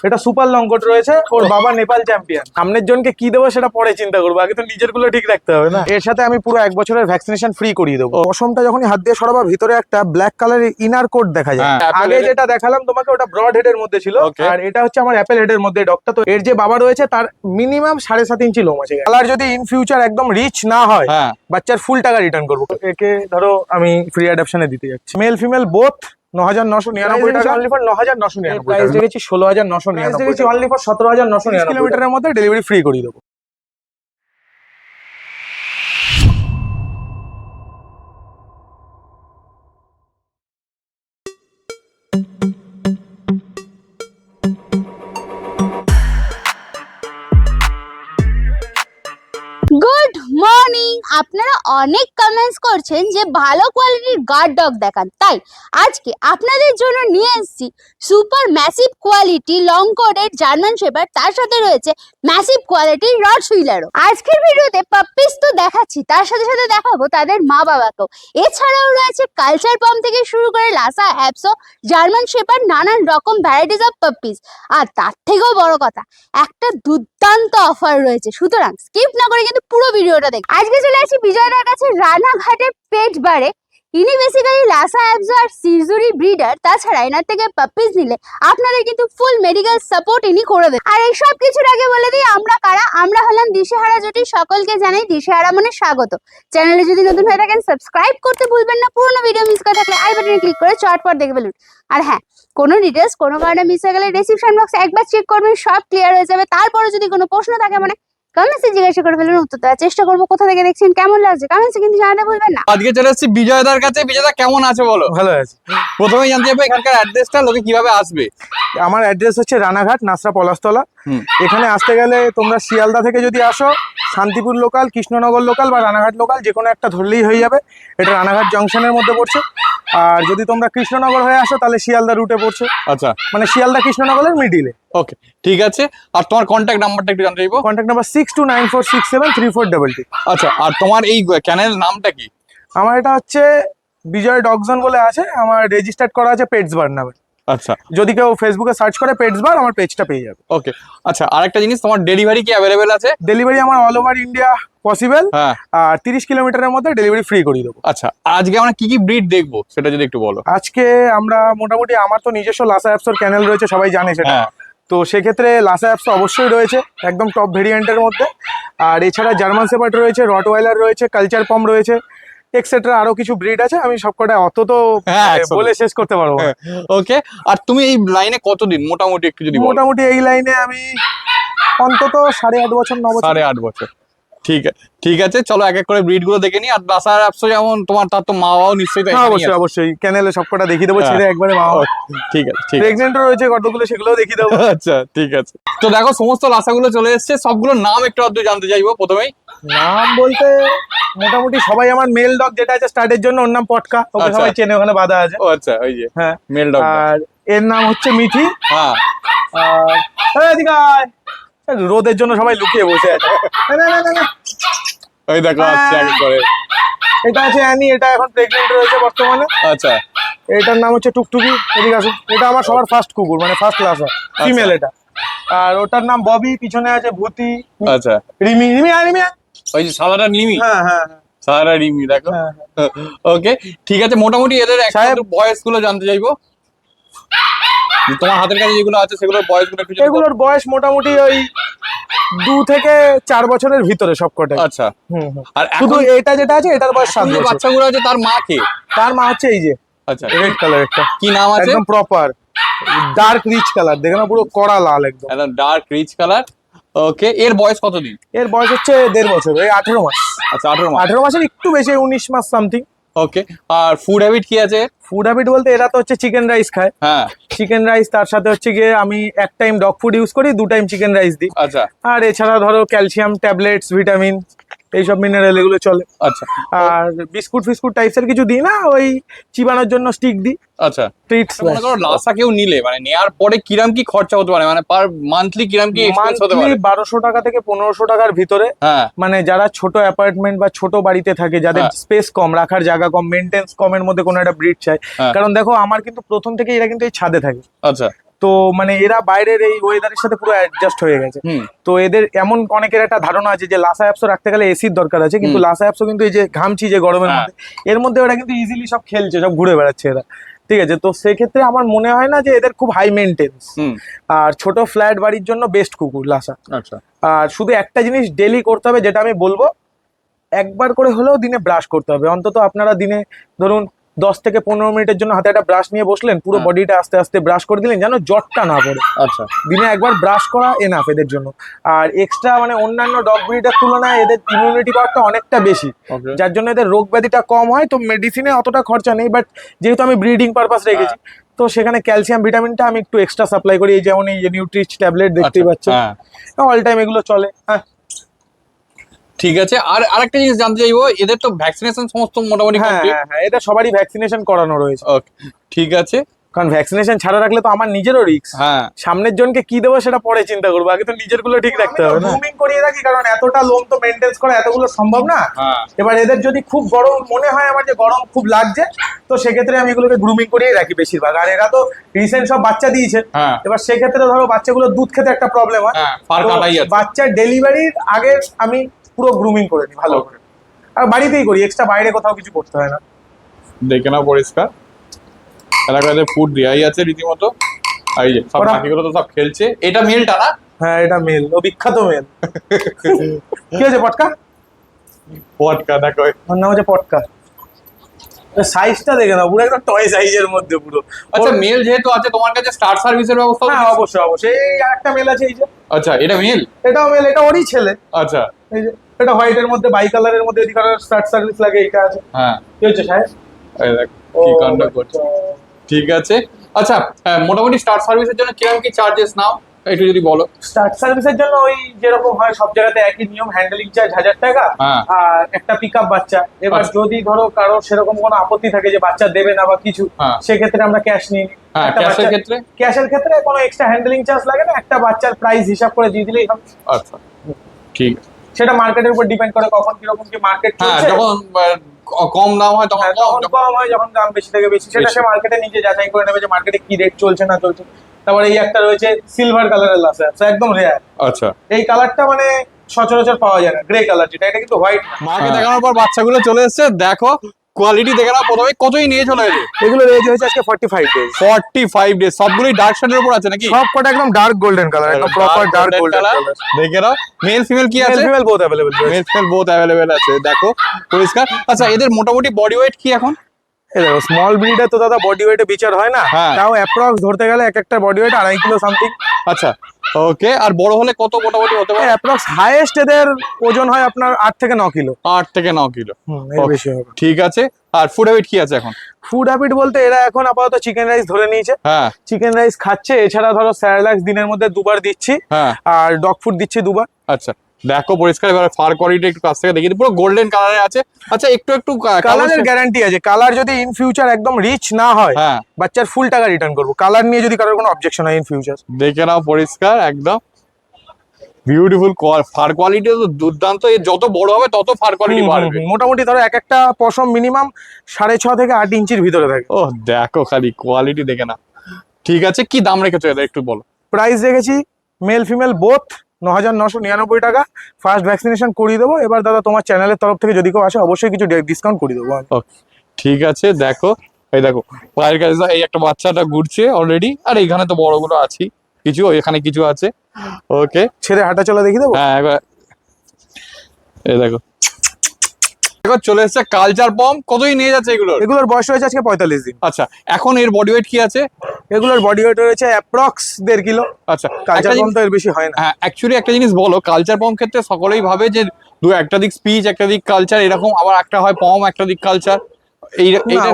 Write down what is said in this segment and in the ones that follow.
এটা super long coat রয়েছে, ওর বাবা নেপাল চ্যাম্পিয়ন। সামনের জনকে কি দেবো সেটা পরে চিন্তা করবো, আগে তো নিজের গুলো ঠিক রাখতে হবে না। এর সাথে আমি পুরো 1 বছরের ভ্যাকসিনেশন ফ্রি করিয়ে দেবো। পশমটা যখনই হাত দিয়ে সরাবা ভিতরে একটা ব্ল্যাক কালারের ইনার কোট দেখা যায়। আগে যেটা দেখালাম তোমাকে ওটা ব্রড হেড এর মধ্যে ছিল, আর এটা হচ্ছে আমার অ্যাপেল হেড এর মধ্যে ডগটা। তো এর যে বাবা রয়েছে তার মিনিমাম 7.5 ইঞ্চি লোম আছে। কালার যদি ইন ফিউচার একদম রিচ না হয় বাচ্চার ফুল টাকা রিটার্ন করবো। একে ধরো আমি ফ্রি অ্যাডাপশনে দিতে যাচ্ছি, মেল ফিমেল বোথ। 9,999 টাকা অনলি ফর 9,999 প্রাইস রেখেছি। 16,999 রেখেছি অনলি ফর 17,999 কিলোমিটারের মধ্যে ডেলিভারি ফ্রি করিয়ে দেবো। Good morning. আপনারা অনেক কমেন্টস করছেন যে ভালো কোয়ালিটির গার্ড ডগ দেখান, তাই আজকে আপনাদের জন্য নিয়ে এসেছি সুপার ম্যাসিভ কোয়ালিটি লং কোটের জার্মান শেপার্ড, তার সাথে রয়েছে ম্যাসিভ কোয়ালিটির রটশাইলারও। আজকের ভিডিওতে পাপ্পিস তো দেখাচ্ছি, তার সাথে সাথে দেখাবো তাদের মা বাবাকেও। এছাড়াও রয়েছে কালচার পাম্প থেকে শুরু করে লাসা অ্যাপসো, জার্মান শেপার্ড, নানান রকম ভ্যারাইটিস অফ পাপ্পিস। আর তার থেকেও বড় কথা, একটা দুর্দান্ত অফার রয়েছে, সুতরাং স্কিপ না করে কিন্তু পুরো ভিডিওটা দেখ। আজকে চলে আসি বিজয়দার কাছে রানাঘাটের পেট বারে। ইনি বেসিক্যালি লাসা অ্যাবজো আর সিজুরি ব্রিডার। তাছাড়া এনার থেকে পাপ্পিস নিলে আপনাদের কিন্তু ফুল মেডিকেল সাপোর্ট ইনি করে দেন। আর এই সব কিছুর আগে বলে দিই আমরা কারা। আমরা হলাম দিশেহারা জুটি। সকলকে জানাই দিশেহারা মনে স্বাগত। চ্যানেলে যদি নতুন হয়ে থাকেন সাবস্ক্রাইব করতে ভুলবেন না। পুরোনো ভিডিও মিস করে থাকলে আই বাটনে ক্লিক করে চটপট দেখে ফেলুন। আর হ্যাঁ, কোনো ডিটেলস কোনো কারণে মিস হয়ে গেলে ডেসক্রিপশন বক্সে একবার চেক করবেন, সব ক্লিয়ার হয়ে যাবে। তারপরে যদি কোনো প্রশ্ন থাকে মানে কমেন্টসে জিজ্ঞাসা করে ফেলুন, উত্তর দেওয়ার চেষ্টা করবো। কোথা থেকে দেখছেন, কেমন লাগছে কমেন্টসে কিন্তু জানাতে ভুলবেন না। আজকে চলে এসেছি বিজয়দার কাছে। বিজয়দা কেমন আছে বলো? ভালো আছে। প্রথমেই জানতে হবে এখানকার অ্যাড্রেসটা, লোকে কিভাবে আসবে। আমার অ্যাড্রেস হচ্ছে রানাঘাট, নাসরা পলাশতলা। এখানে আসতে গেলে তোমরা শিয়ালদা থেকে যদি আসো, শান্তিপুর লোকাল, কৃষ্ণনগর লোকাল বা রানাঘাট লোকাল যে কোনো একটা ধরলেই হয়ে যাবে। এটা রানাঘাট জংশনের মধ্যে পড়ছে। আর যদি তোমরা কৃষ্ণনগর হয়ে আসো তাহলে শিয়ালদা রুটে পড়ছে। আচ্ছা, মানে শিয়ালদা কৃষ্ণনগরের মিডিলে। ওকে, ঠিক আছে। আর তোমার কন্ট্যাক্ট নাম্বারটা একটু জানতে চাইবো। Contact number 6294673422। আচ্ছা, আর তোমার এই চ্যানেল নামটা কি? আমার এটা হচ্ছে বিজয় ডগজন বলে আছে, আমার রেজিস্টার্ড করা আছে পেটসবার নামে। আচ্ছা, যদি কেউ ফেসবুকে সার্চ করে পেটসবার আমার পেজটা পেয়ে যাবে। ওকে। আচ্ছা, আরেকটা জিনিস, তোমার ডেলিভারি কি অ্যাভেলেবেল আছে? ডেলিভারি আমার অল ওভার ইন্ডিয়া পসিবল। হ্যাঁ, আর 30 কিলোমিটারের মধ্যে ডেলিভারি ফ্রি করে দেবো। আচ্ছা, আজকে আমরা কি কি ব্রিড দেখবো সেটা যদি একটু বলো। আজকে আমরা মোটামুটি, আমার তো নিজস্ব লাসা অ্যাপসোর চ্যানেল রয়েছে, সবাই জানে সেটা। তো সেক্ষেত্রে লাসা অ্যাপস অবশ্যই রয়েছে একদম টপ ভেরিয়েন্টের মধ্যে। আর এছাড়া জার্মান শেপার্ড রয়েছে, রটওয়াইলার রয়েছে, কালচার পম রয়েছে, এক্সেট্রা আরো কিছু ব্রিড আছে। আমি সবকটা অত তো বলে শেষ করতে পারবো না। ওকে, আর তুমি এই লাইনে কতদিন মোটামুটি একটু যদি বলো। মোটামুটি এই লাইনে আমি অন্তত 8.5 বছর, 9 বছর। 8.5 বছর। ঠিক আছে, চলো এক এক করে ব্রিড গুলো দেখে নি। আর লাসা অ্যাপসো যেমন তোমার, তার তো মা বাবাও নিশ্চয়ই। অবশ্যই অবশ্যই চ্যানেলে সবকটা দেখিয়ে দেবো ছেড়ে একবারে। মা ঠিক আছে, প্রেগনেন্ট রয়েছে কতগুলো, সেগুলোও দেখিয়ে দেবো। আচ্ছা, ঠিক আছে। তো দেখো সমস্ত লাসাগুলো চলে এসছে, সবগুলোর নাম একটু আধটু জানতে চাইবো। প্রথমেই নাম বলতে মোটামুটি সবাই, আমার মেল ডগ যেটা আছে স্টার্টের জন্য, ওর নাম পটকা, ওকে সবাই চেনে, ওখানে বাঁধা আছে। ও আচ্ছা, ওই যে হ্যাঁ মেল ডগ। আর এর নাম হচ্ছে মিঠি। হ্যাঁ, আর এদিকে আয়। রোদের জন্য সবাই লুকিয়ে বসে আছে। ওই দেখো আসছে এক করে। এটা আছে অ্যানি, এটা এখন প্রেগনেন্ট রয়েছে বর্তমানে। আচ্ছা, এটার নাম হচ্ছে টুকটুকি। এদিকে আসুন, এটা আমার সবার ফার্স্ট কুকুর, মানে ফার্স্ট লাসা ফিমেল এটা। আর ওটার নাম ববি, পিছনে আছে ভূতি। আচ্ছা, রিমি। রিমি আয়, রিমি আয়। ওই যে সাদাটা রিমি। হ্যাঁ হ্যাঁ, সাদাটা রিমি দেখো। ওকে, ঠিক আছে। মোটামুটি এদের একটু বয়স গুলো জানতে চাইবো। তোমার হাতের কাছে যেগুলো আছে সেগুলোর বয়স গুলো একটু। এগুলোর বয়স মোটামুটি ওই 2 থেকে 4 বছরের ভিতরে সবকটা। আচ্ছা, আর শুধু এটা যেটা আছে এটার বয়স 7 বছর। বাচ্চাগুলো আছে তার মা কে? তার মা হচ্ছে এই যে, আচ্ছা, রেড কালার একটা। কি নাম আছে? একদম প্রপার ডার্ক রিচ কালার, দেখো না, পুরো কড়া লাল একদম ডার্ক রিচ কালার। ওকে, এর বয়স কতদিন? এর বয়স হচ্ছে 1.5 বছর, এই 18 মাস। আচ্ছা, 18 মাস। 18 মাসের একটু বেশি, 19 মাস সামথিং। ওকে, আর ফুড হ্যাবিট কি আছে? ফুড হ্যাবিট বলতে এরা তো হচ্ছে চিকেন রাইস খায়। হ্যাঁ, চিকেন রাইস, তার সাথে হচ্ছে গিয়ে আমি এক টাইম ডগ ফুড ইউজ করি, 2 টাইম চিকেন রাইস দিই। আচ্ছা, আর এছাড়া ধরো ক্যালসিয়াম ট্যাবলেটস, ভিটামিন, এইসব মিনারেল এগুলো চলে। আচ্ছা, আর বিস্কুট ফিস্কুট টাইপসের কিছু দিই না, ওই চিবানোর জন্য স্টিক দিই। আচ্ছা, ট্রিটস। মনে করো লাসা কেউ নিলে, মানে নেয়ার পরে কিরাম কি খরচা হতে পারে, মানে পার মান্থলি কিরাম কি এক্সপেন্স হতে পারে? 1200 টাকা থেকে 1500 টাকার ভিতরে। হ্যাঁ, মানে যারা ছোট অ্যাপার্টমেন্ট বা ছোট বাড়িতে থাকে, যাদের স্পেস কম, রাখার জায়গা কম, মেইনটেন্স কমের মধ্যে কোনো একটা ব্রিড চাই। কারণ দেখো আমার কিন্তু প্রথম থেকে এরা কিন্তু এই ছাদে থাকে। আচ্ছা, তো মানে এরা বাইরের এই ওয়েদারের সাথে পুরো অ্যাডজাস্ট হয়ে গেছে। তো এদের এমন অনেকের একটা ধারণা আছে যে লাসা অ্যাপসও রাখতে গেলে এসির দরকার আছে, কিন্তু লাসা অ্যাপসও কিন্তু এই যে ঘামছি যে গরমের মধ্যে, এর মধ্যে ওরা কিন্তু ইজিলি সব খেলছে, সব ঘুরে বেড়াচ্ছে এরা। ঠিক আছে, তো সেক্ষেত্রে আমার মনে হয় না যে এদের খুব হাই মেনটেন্স। আর ছোট ফ্ল্যাট বাড়ির জন্য বেস্ট কুকুর লাসা। আচ্ছা, আর শুধু একটা জিনিস ডেলি করতে হবে, যেটা আমি বলবো, একবার করে হলেও দিনে ব্রাশ করতে হবে। অন্তত আপনারা দিনে ধরুন 10 থেকে 15 মিনিটের জন্য হাতে একটা ব্রাশ নিয়ে বসলেন, পুরো বডিটা আস্তে আস্তে ব্রাশ করে দিলেন, যেন জটটা না পড়ে। আচ্ছা, দিনে একবার ব্রাশ করা এনাফ এদের জন্য। আর এক্সট্রা মানে অন্যান্য ডগ ব্রিডের তুলনায় এদের ইমিউনিটি পাওয়ারটা অনেকটা বেশি, যার জন্য এদের রোগ ব্যাধিটা কম হয়। তো মেডিসিনে অতটা খরচা নেই, বাট যেহেতু আমি ব্রিডিং পারপাস রেখেছি, তো সেখানে ক্যালসিয়াম ভিটামিনটা আমি একটু এক্সট্রা সাপ্লাই করি। এই যেমন এই যে নিউট্রিচ ট্যাবলেট দেখতেই পাচ্ছেন, অল টাইম এগুলো চলে। হ্যাঁ, ঠিক আছে। আর আরেকটা জিনিস জানতে চাইবো, এদের তো ভ্যাকসিনেশন সমস্ত মোটামুটি হ্যাঁ হ্যাঁ হ্যাঁ, এদের সবারই ভ্যাকসিনেশন করানো রয়েছে। ওকে, ঠিক আছে। কারণ ভ্যাকসিনেশন ছাড়া রাখলে তো আমার নিজেরও রিস্ক। হ্যাঁ, সামনের জনকে কি দেবো সেটা পরে চিন্তা করবো, আগে তো নিজের গুলো ঠিক রাখতে হবে। গ্রুমিং করিয়ে রাখি, কারণ এতটা লোম তো মেনটেন করা এতগুলো সম্ভব না। এবার এদের যদি খুব গরম মনে হয় আমার যে গরম খুব লাগছে, তো সেক্ষেত্রে আমি এগুলোকে গ্রুমিং করিয়ে রাখি বেশিরভাগ। আর এরা তো রিসেন্ট সব বাচ্চা দিয়েছে, এবার সেক্ষেত্রে ধরো বাচ্চাগুলো দুধ খেতে একটা প্রবলেম হয়। বাচ্চার ডেলিভারির আগে আমি পুরো গ্রুমিং করে নিই ভালো করে, আর বাড়িতেই করি, এক্সট্রা বাইরে কোথাও কিছু করতে হয় না। দেখে নাও পরিষ্কার, এলাকাতে ফুড দেওয়াই আছে রীতিমতো। এই যে সব বাকিগুলো তো সব খেলছে। এটা মেলটা না? হ্যাঁ, এটা মেল, ও বিখ্যাত মেল। কি হয়েছে পটকা? পটকা দেখো, ওর নাম হচ্ছে পটকা। সাইজটা দেখে নাও, পুরো একদম টয় সাইজের মধ্যে পুরো। আচ্ছা, মেল যেহেতু আছে তোমার কাছে, স্টার সার্ভিসের ব্যবস্থা? হ্যাঁ, অবশ্যই অবশ্যই। এই আরেকটা মেল আছে, এই যে। আচ্ছা, এটা মেল? এটাও মেল, এটা ওরই ছেলে। আচ্ছা, এই যে এটা হোয়াইটের মধ্যে বাই কালারের মধ্যে এদিকে স্টার্ট সার্ভিস লাগে, এইটা আছে। হ্যাঁ, কি হচ্ছে সাহেব? এই দেখো কি কাণ্ড করছে। ঠিক আছে। আচ্ছা, মোটামুটি স্টার সার্ভিসের জন্য কিরকম কি চার্জেস নাও একটু যদি বলো। স্টার্ট সার্ভিসের জন্য ওই যেরকম হয় সব জায়গাতে একই নিয়ম, হ্যান্ডেলিং চার্জ 1000 টাকা আর একটা পিক আপ বাচ্চা। এবার যদি ধরো কারো সেরকম কোনো আপত্তি থাকে যে বাচ্চা দেবে না বা কিছু, সেক্ষেত্রে আমরা ক্যাশ নিই। ক্যাশের ক্ষেত্রে কোনো এক্সট্রা হ্যান্ডেলিং চার্জ লাগে না, একটা বাচ্চার প্রাইস হিসাব করে দিয়ে দিলেই হবে। আচ্ছা, ঠিক আছে। সেটা মার্কেটের উপর ডিপেন্ড করে, কখন কিরকম কি মার্কেট চলছে। যখন কম দাম হয় তখন কম হয়, যখন দাম বেশি থেকে বেশি, সেটা সে মার্কেটে নিজে যাচাই করে নেবে যে মার্কেটে কি রেট চলছে না চলছে। তারপরে এই একটা রয়েছে সিলভার কালারের লাসা, একদম রেয়ার। আচ্ছা, এই কালারটা মানে সচরাচর পাওয়া যায় না, গ্রে কালার যেটা, এটা কিন্তু হোয়াইট। মাকে দেখানোর পর বাচ্চাগুলো চলে এসেছে, দেখো কোয়ালিটি দেখে নাও। প্রথমে কতই নিয়ে চলে এসেছে? এগুলো রেজ হয়েছে আজকে 45 ডেজ। 45 ডেজ, সবগুলোই ডার্ক শেডের উপর আছে নাকি? সব কটা একদম ডার্ক গোল্ডেন কালার, একদম প্রপার ডার্ক গোল্ডেন কালার। দেখে নাও, মেল ফিমেল কি আছে? Female both available, male female both available আছে, দেখো পরিষ্কার। আচ্ছা, এদের মোটামুটি বডি ওয়েট কি এখন? দেখো, স্মল ব্রিডে তো দাদা বডি ওয়েটে বিচার হয় না, তাও অ্যাপ্রক্স ধরতে গেলে এক একটা বডি ওয়েট 2.5 কিলো সামথিং। আচ্ছা, ওকে। আর বড় হলে কত মোটামুটি হতে পারে? অ্যাপ্রক্স হাইয়েস্ট এদের ওজন হয় আপনার 8 থেকে 9 কিলো। 8 থেকে 9 কিলো, এর বেশি হবে। ঠিক আছে। আর ফুড হ্যাবিট কি আছে এখন? ফুড হ্যাবিট বলতে এরা এখন আপাতত চিকেন রাইস ধরে নিয়েছে। চিকেন রাইস খাচ্ছে, এছাড়া ধরো স্যালাড দিনের মধ্যে 2বার দিচ্ছি, আর ডগ ফুড দিচ্ছি 2বার। আচ্ছা, দেখো পরিষ্কার। এবার ফার কোয়ালিটি একটু কাছ থেকে দেখিয়ে, পুরো গোল্ডেন কালারে আছে। আচ্ছা, একটু কালারের গ্যারান্টি আছে। কালার যদি ইন ফিউচার একদম রিচ না হয়, বাচ্চার ফুল টাকা রিটার্ন করবো। কালার নিয়ে যদি কারোর কোনো অবজেকশন হয় ইন ফিউচার। দেখে নাও পরিষ্কার, একদম বিউটিফুল। ফার কোয়ালিটি তো দুর্দান্ত। এর যত বড় হবে তত ফার কোয়ালিটি বাড়বে। মোটামুটি ধরো এক একটা পশম মিনিমাম 6.5 থেকে 8 ইঞ্চির ভিতরে থাকে। ও দেখো খালি কোয়ালিটি দেখে না। ঠিক আছে, কি দাম রেখেছো এদের একটু বলো। প্রাইস রেখেছি মেল ফিমেল বোথ 9,999 টাকা। ফার্স্ট ভ্যাকসিনেশন করিয়ে দেবো। এবার দাদা তোমার চ্যানেলের তরফ থেকে যদি কেউ আসে অবশ্যই কিছু ডিসকাউন্ট করে দেবো। ঠিক আছে, দেখো এই দেখো পায়ের কাছে এই একটা বাচ্চাটা ঘুরছে অলরেডি, আর এইখানে তো বড়গুলো আছেই কিছু, এখানে কিছু আছে। ওকে, ছেড়ে হাঁটা চলা দেখিয়ে দেবো। হ্যাঁ, একবার এই দেখো চলে এসছে কালচার পম। কতই নিয়ে যাচ্ছে এগুলোর? এগুলোর বয়স রয়েছে আজকে 45 দিন। আচ্ছা, এখন এর বডি ওয়েট কি আছে? এগুলোর বডি ওয়েট রয়েছে অ্যাপ্রক্স 1.5 কিলো। আচ্ছা, কালচার পম তো এর বেশি হয় না। হ্যাঁ, অ্যাকচুয়ালি একটা জিনিস বলো, কালচার পম ক্ষেত্রে সকলেই ভাবে যে একটা দিক স্পিচ একটা দিক কালচার, এরকম, আবার একটা হয় পম একটা দিক কালচার।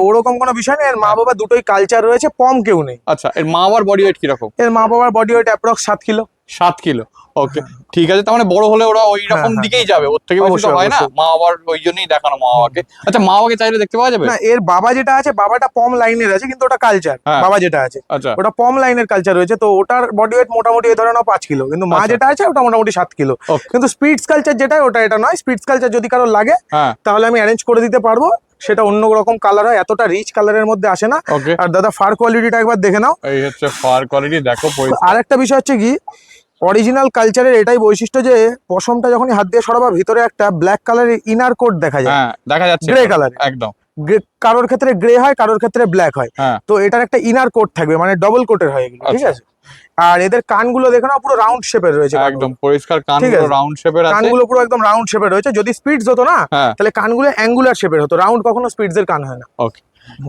ওরকম কোনো বিষয় নেই। এর মা বাবা দুটোই কালচার রয়েছে, পম কেউ নেই। আচ্ছা, এর মা বাবার বডি ওয়েট কিরকম? এর মা বাবার body weight approx 7 kilo. 7 kilo, okay, ঠিক আছে। তার মানে বড় হলে ওরা ওই রকম দিকেই যাবে, ওর থেকে বেশি তো হয় না। মা বাবার ওই জন্যই দেখানো মা বাবাকে। আচ্ছা, মা বাবাকে চাইলে দেখতে পাওয়া যাবে? না, এর বাবা যেটা আছে, বাবাটা পম লাইনের আছে, কিন্তু ওটা কালচার। বাবা যেটা আছে ওটা পম লাইনের কালচার রয়েছে, তো ওটার বডি ওয়েট মোটামুটি এই ধরে নাও 5 কিলো, কিন্তু মা যেটা আছে ওটা মোটামুটি 7 কিলো। কিন্তু স্পিডস কালচার যেটা, ওটা এটা নয়। স্পিডস কালচার যদি কারো লাগে তাহলে আমি অ্যারেঞ্জ করে দিতে পারবো। সেটা অন্য রকম কালার হয়, এতটা রিচ কালারের মধ্যে আসে না। ওকে, আর দাদা ফার কোয়ালিটিটা একবার দেখে নাও। এই হচ্ছে ফার কোয়ালিটি, দেখো আর একটা বিষয় হচ্ছে কি, অরিজিনাল কালচারের এটাই বৈশিষ্ট্য যে পশমটা যখনই হাত দিয়ে সরাবা ভিতরে একটা ব্ল্যাক কালারের ইনার কোট দেখা যায়, হ্যাঁ দেখা যাচ্ছে গ্রে কালার, একদম। কারোর ক্ষেত্রে গ্রে হয়, কারোর ক্ষেত্রে ব্ল্যাক হয়। হ্যাঁ, তো এটার একটা ইনার কোট থাকবে, মানে ডবল কোটের হয় এগুলো, ঠিক আছে। আর এদের কানগুলো দেখো না, পুরো রাউন্ড শেপের রয়েছে, একদম পরিষ্কার, ঠিক কানগুলো আছে। রাউন্ড শেপের আছে, কানগুলো পুরো একদম রাউন্ড শেপের রয়েছে। যদি স্পিডস হতো না, হ্যাঁ তাহলে কানগুলো অ্যাঙ্গুলার শেপের হতো, রাউন্ড কখনো স্পিডস এর কান হয় না। ওকে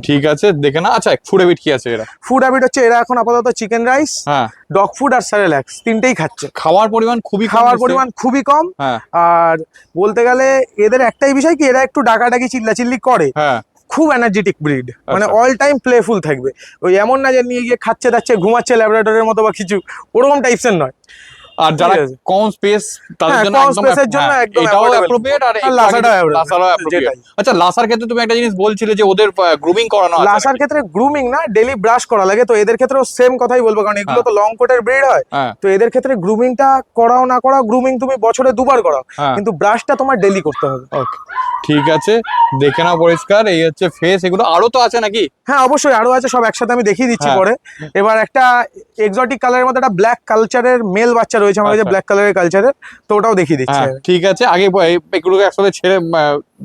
ঠিক আছে, দেখে না। আচ্ছা ফুড হ্যাবিট কি আছে এরা? ফুড হ্যাবিট হচ্ছে এরা এখন আপাতত চিকেন রাইস, হ্যাঁ, ডগ ফুড আর স্যারেল্যাক্স তিনটেই খাচ্ছে। খাওয়ার পরিমাণ খুবই কম খাওয়ার নিশ্চয়ই? পরিমাণ খুবই কম। হ্যাঁ আর বলতে গেলে এদের একটাই বিষয় কি, এরা একটু ডাকাডাকি চিল্লাচিল্লি করে, হ্যাঁ, খুব এনার্জেটিক ব্রিড, মানে আচ্ছা। অল টাইম প্লেফুল থাকবে। ওই এমন না যে নিয়ে গিয়ে খাচ্ছে দাচ্ছে ঘুমাচ্ছে ল্যাবরেটরের মতো বা কিছু, ওরকম টাইপসের নয়। আর যারা ঠিক আছে। কম স্পেস তাদের হ্যাঁ, জন্য কম একদম স্পেসের জন্য একদম এটাও affordable। অ্যাপ্রোপ্রিয়েট, আর আর লাসাটাও appropriate, লাসারও অ্যাপ্রোপ্রিয়েট। যেটাই। আচ্ছা লাসার ক্ষেত্রে তুমি একটা জিনিস বলছিলে যে ওদের গ্রুমিং করানো আছে লাসার নাকি? ক্ষেত্রে গ্রুমিং না, ডেলি ব্রাশ করা লাগে। তো এদের ক্ষেত্রেও সেম কথাই বলবো, কারণ এগুলো হ্যাঁ। তো লং কোটের ব্রিড হয়। হ্যাঁ তো এদের ক্ষেত্রে গ্রুমিংটা করাও না করাও, গ্রুমিং তুমি বছরে 2 বার করাও, হ্যাঁ, কিন্তু ব্রাশটা তোমার ডেলি করতে হবে। ওকে ঠিক আছে, দেখে নাও পরিষ্কার। এই হচ্ছে ফেস, এগুলো আরো তো আছে নাকি? হ্যাঁ অবশ্যই আরো আছে, সব একসাথে আমি দেখিয়ে দিচ্ছি হ্যাঁ। পরে। এবার একটা এক্সোটিক কালারের মধ্যে একটা ব্ল্যাক কালচারের মেল বাচ্চা রয়েছে আমার কাছে, আচ্ছা। ব্ল্যাক কালারের কালচারের, তো ওটাও দেখিয়ে দিচ্ছি। হ্যাঁ ঠিক আছে, আগে এগুলোকে একসাথে ছেড়ে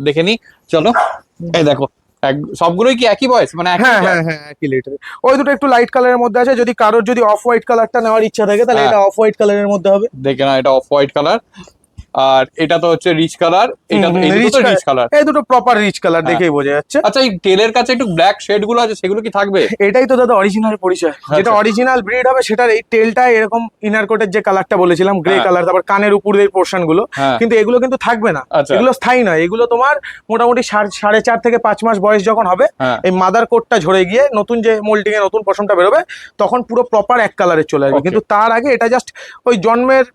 দেখে নি, চলো। এই দেখো সবগুলোই কি একই বয়স, মানে একই হ্যাঁ বয়স? হ্যাঁ হ্যাঁ, একই লিটার। ওই দুটো একটু লাইট কালারের মধ্যে আছে, যদি কারোর যদি অফ হোয়াইট কালারটা নেওয়ার ইচ্ছা থাকে তাহলে হ্যাঁ। এটা অফ হোয়াইট কালারের মধ্যে হবে। দেখে না, এটা অফ হোয়াইট কালার, আর এটা তো হচ্ছে রিচ কালার, এটা তো এই দুটো তো রিচ কালার। এই দুটো প্রপার রিচ কালার, হ্যাঁ। দেখেই বোঝা যাচ্ছে। আচ্ছা এই টেলের কাছে একটু ব্ল্যাক শেড গুলো আছে, সেগুলো কি থাকবে? এটাই তো দাদা অরিজিনাল পরিচয়, যেটা আচ্ছা। অরিজিনাল ব্রিড হবে সেটার এই টেলটা এরকম ইনার কোটের যে কালারটা বলেছিলাম গ্রে হ্যাঁ। কালার, তারপর কানের উপরের এই পোর্শন গুলো, হ্যাঁ কিন্তু এগুলো কিন্তু থাকবে না। আচ্ছা। এগুলো স্থায়ী নয়, এগুলো তোমার মোটামুটি 4.5 থেকে 5 মাস বয়স যখন হবে, হ্যাঁ এই মাদার কোটটা ঝরে গিয়ে নতুন যে মোল্টিং এ নতুন পশমটা বেরোবে, তখন পুরো প্রপার এক কালারের চলে আসবে। Okay. কিন্তু তার আগে এটা জাস্ট ওই জন্মের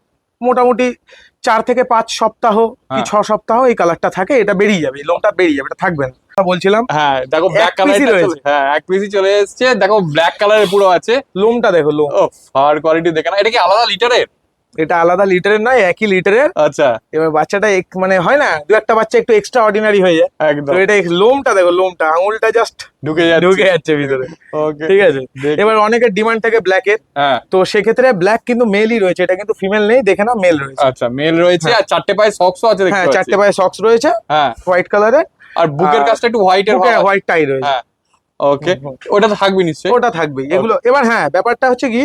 মোটামুটি 4 থেকে 5 সপ্তাহ কি হ্যাঁ। 6 সপ্তাহ এই কালারটা থাকে, এটা বেরিয়ে যাবে, এই লোমটা বেরিয়ে যাবে, এটা থাকবে না। বলছিলাম হ্যাঁ, দেখো এক ব্ল্যাক কালার piece-ই রয়েছে। হ্যাঁ এক পিসি চলে এসেছে, দেখো ব্ল্যাক কালারের পুরো আছে। লোমটা দেখো, লোম ও ফার কোয়ালিটি দেখে না, এটা কি আলাদা লিটারের? এটা আলাদা লিটারের নয়, একই লিটারের। আচ্ছা এবার বাচ্চাটা মানে হয় না, দু একটা বাচ্চা একটু এক্সট্রা অর্ডিনারি হয়ে যায়, একদম তো এটা লোমটা দেখো, লোমটা আঙুলটা জাস্ট ঢুকে যাচ্ছে। ঢুকে যাচ্ছে ভিতরে, ওকে ঠিক আছে। এবার অনেকের ডিমান্ড থাকে ব্ল্যাকের, হ্যাঁ তো সেক্ষেত্রে ব্ল্যাক কিন্তু মেলই রয়েছে, এটা কিন্তু ফিমেল নেই, দেখে না মেল রয়েছে। আচ্ছা মেল রয়েছে, হ্যাঁ। আর 4টে পায়ে সক্সও আছে দেখতে হ্যাঁ, পাচ্ছি। 4টে পায়ে সক্স রয়েছে হ্যাঁ, হোয়াইট কালারের, আর বুকের আর কাছটা একটু হোয়াইটের হোয়াইট টাই রয়েছে। হ্যাঁ ওকে, হুম, ওটা তো থাকবে নিশ্চয়ই। ওটা থাকবেই এগুলো। এবার হ্যাঁ, ব্যাপারটা হচ্ছে কি,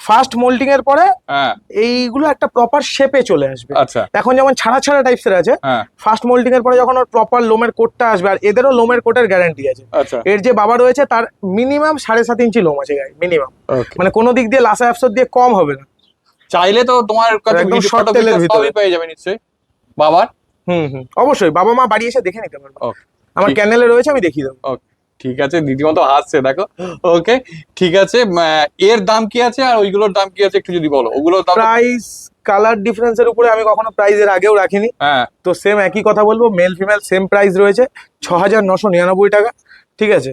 ফার্স্ট মোল্টিং এর পরে হ্যাঁ এইগুলো একটা প্রপার শেপে চলে আসবে। আচ্ছা এখন যেমন ছাড়া ছাড়া টাইপসের আছে, হ্যাঁ ফার্স্ট মোল্টিং এর পরে যখন ওর প্রপার লোমের কোটটা আসবে, আর এদেরও লোমের কোটের গ্যারান্টি আছে। আচ্ছা এর যে বাবা রয়েছে তার মিনিমাম 7.5 ইঞ্চি লোম আছে গায়ে, মিনিমাম, ওকে। মানে কোনো দিক দিয়ে লাসা অ্যাপসর দিয়ে কম হবে না। চাইলে তো তোমার কাছে একদম ভিডিও short ফটো tail এর ভিতরে। সবই পেয়ে যাবে নিশ্চয়ই বাবার। অবশ্যই বাবা মা বাড়ি এসে দেখে নিতে পারবে, ওকে আমার ঠিক- ক্যানেলে রয়েছে, আমি দেখিয়ে দেবো। ওকে ঠিক আছে, রীতিমতো হাসছে দেখো। ওকে ঠিক আছে, এর দাম কি আছে আর ওইগুলোর দাম কি আছে একটু যদি বলো। ওগুলোর দাম প্রাইস কালার ডিফারেন্সের উপরে আমি কখনো প্রাইস এর আগেও রাখিনি, হ্যাঁ তো সেম একই কথা বলবো, মেল ফিমেল সেম প্রাইস রয়েছে 6,999 টাকা, ঠিক আছে।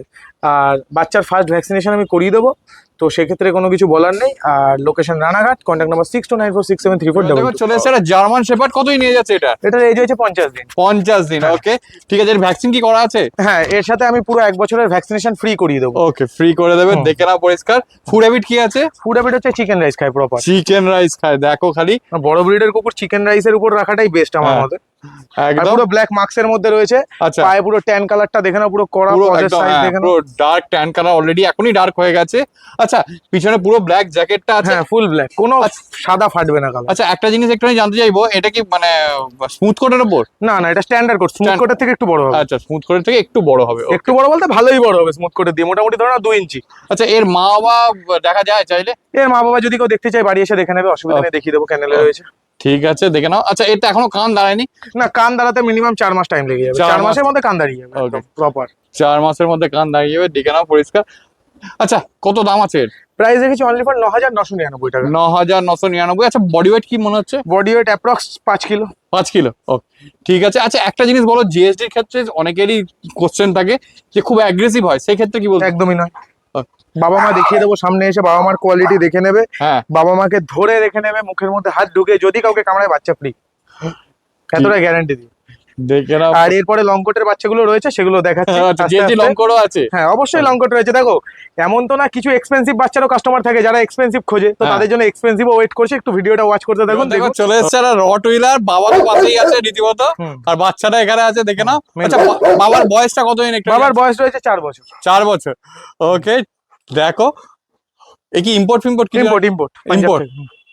আর বাচ্চার ফার্স্ট ভ্যাকসিনেশন আমি করিয়ে দেবো, তো সেক্ষেত্রে কোনো কিছু বলার নেই। আর লোকেশন রানাঘাট, কন্ট্যাক্ট নাম্বার 62946734 দেখো চলে এসেছে একটা জার্মান শেপার্ড। কতই নিয়ে যাচ্ছে এটা? এটার এজ হয়েছে 50 দিন। 50 দিন, হ্যাঁ। ওকে ঠিক আছে। এর ভ্যাকসিন কি করা আছে? হ্যাঁ, এর সাথে আমি পুরো 1 বছরের ভ্যাকসিনেশন ফ্রি করিয়ে দেবো। ওকে ফ্রি করে দেবে, হুম। দেখে নাও পরিষ্কার। ফুড হ্যাবিট কি আছে? ফুড হ্যাবিট হচ্ছে চিকেন রাইস খায় প্রপার। চিকেন রাইস খায়, দেখো খালি বড় ব্রিডের কুকুর চিকেন রাইসের উপর রাখাটাই বেস্ট আমার হ্যাঁ, মতে। আর একদম। পুরো ব্ল্যাক মার্কসের মধ্যে রয়েছে, আচ্ছা পায়ে পুরো ট্যান কালারটা দেখে নাও, পুরো কড়া পুরো পজের একদম সাইজ দেখে নাও। পুরো ডার্ক ট্যান কালার, অলরেডি এখনই ডার্ক হয়ে গেছে। আচ্ছা পিছনে পুরো ব্ল্যাক জ্যাকেটটা আছে। হ্যাঁ, ফুল ব্ল্যাক, কোনো আচ্ছা। সাদা ফাটবে না কালার। আচ্ছা একটা জিনিস একটু আমি জানতে চাইবো, এটা কি মানে স্মুথ কোটের উপর? না না, এটা স্ট্যান্ডার্ড কোট, স্মুথ কোটের থেকে একটু বড় হবে। আচ্ছা স্মুথ কোটের থেকে একটু বড় হবে, okay. একটু বড় বলতে ভালোই বড় হবে, স্মুথ কোটের দিয়ে মোটামুটি ধরো না 2 ইঞ্চি। আচ্ছা এর মা বাবা দেখা যায় চাইলে? এর মা বাবা যদি কেউ দেখতে চায় বাড়ি এসে দেখে নেবে, অসুবিধা নেই, দেখিয়ে দেবো, ক্যানেলে রয়েছে। ঠিক আছে দেখে নাও। আচ্ছা এটা এখনো কান দাঁড়ায়নি? না, কান দাঁড়াতে মিনিমাম 4 মাস টাইম লেগে যাবে, 4 4 মাস। মাসের মধ্যে কান দাঁড়িয়ে যাবে Okay. প্রপার। 4 মাসের মধ্যে কান দাঁড়িয়ে যাবে, দেখে নাও পরিষ্কার। আচ্ছা কত দাম আছে এর? প্রাইস রেখেছি অনলি ফর 9,999 টাকা। 9,999। আচ্ছা বডি ওয়েট কি মনে হচ্ছে? Body weight approx 5 kilo. 5 kilo, okay ঠিক আছে। আচ্ছা একটা জিনিস বলো, জিএসডির ক্ষেত্রে অনেকেরই কোশ্চেন থাকে যে খুব অ্যাগ্রেসিভ হয়, সেই ক্ষেত্রে কি বলবো? একদমই নয়, Okay. বাবা মা দেখিয়ে দেবো, সামনে এসে বাবা মার কোয়ালিটি দেখে নেবে, হ্যাঁ বাবা মাকে ধরে রেখে নেবে, মুখের মধ্যে হাত ঢুকে যদি কাউকে কামড়ায় বাচ্চা ফ্রি, এতটা গ্যারান্টি দিই। দেখে নাও। আর এরপরে লং কোটের বাচ্চাগুলো রয়েছে সেগুলো দেখাচ্ছি আচ্ছা, আস্তে যে আস্তে। লং করো আছে। হ্যাঁ অবশ্যই লং কোট রয়েছে। দেখো এমন তো না, কিছু এক্সপেন্সিভ বাচ্চারও কাস্টমার থাকে যারা এক্সপেন্সিভ খোঁজে, তো হ্যাঁ। তাদের জন্য এক্সপেন্সিভ ওয়েট করছে, একটু ভিডিওটা ওয়াচ করতে থাকুন। দেখো দেখুন চলে এসছে একটা রট হুইলার, বাবারও পাশেই আছে রীতিমতো, হুম। আর বাচ্চাটা এখানে আছে দেখে নাও। Main আচ্ছা বাবার বয়সটা কতদিন একটু? বাবার বয়স রয়েছে 4 বছর। 4 বছর। ওকে দেখো, এ কি ইম্পোর্ট ফিম্পোর্ট কি? Import import Import?